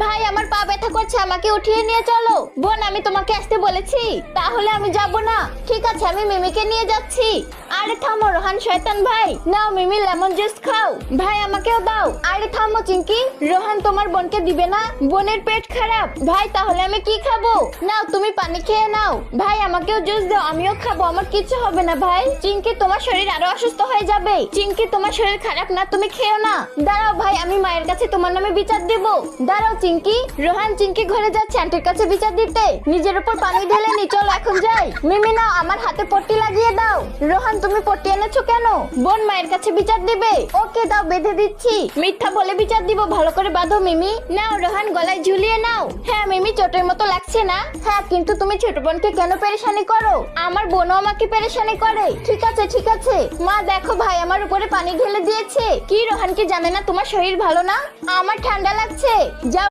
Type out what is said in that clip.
ভাই আমার পা ব্যথা করছে, আমাকে উঠিয়ে নিয়ে চলো। বোন আমি তোমাকে আসতে বলেছি, তাহলে আমি যাব না। ঠিক আছে আমি মিমিকে নিয়ে যাচ্ছি। আরে থামো রোহান শয়তান ভাই, নাও মিমি লেমন জুস খাও। ভাই আমাকেও দাও। আরে থামো চিঙ্কি, রোহান তোমার বোনকে দিবে না? বোনের পেট খারাপ। ভাই তাহলে আমি কি খাবো? নাও তুমি পানি খেয়ে নাও। ভাই আমাকেও জুস দাও, আমিও খাবো, আমার কিছু হবে না ভাই। চিঙ্কি তোমার শরীর আরো অসুস্থ হয়ে যাবে। চিঙ্কি তোমার শরীর খারাপ না, তুমি খেও না। দাঁড়াও ভাই, আমি মায়ের কাছে তোমার নামে বিচার দেব। দাঁড়াও চিঙ্কি। রোহান চিঙ্কি ঘরে যাচ্ছে আন্টির কাছে বিচার দিতে। নিজের উপর পানি ঢেলে নি, চলো এখন যাই। মিমি নাও আমার হাতে পট্টি লাগিয়ে দাও। রোহান তুমি পট্টি এনেছো কেন? বোন মায়ের কাছে বিচার দিবে। ওকে দাও, বেঁধে দিচ্ছি। মিথ্যা বলে বিচার দিব, ভালো করে বাঁধো মিমি। নাও রোহান গলায় ঝুলিয়ে নাও। হ্যাঁ মিমি চোটের মতো লাগছে না? হ্যাঁ, কিন্তু তুমি ছোট বোনকে কেন পেরেশানি করো? আমার বোনও আমাকে পেরেশানি করে। ঠিক আছে ঠিক আছে। মা দেখো ভাই আমার উপরে পানি ঢেলে দিয়েছে। কি রোহান কি জানে না তোমার শরীর ভালো না? আমার ঠান্ডা লাগছে। যাও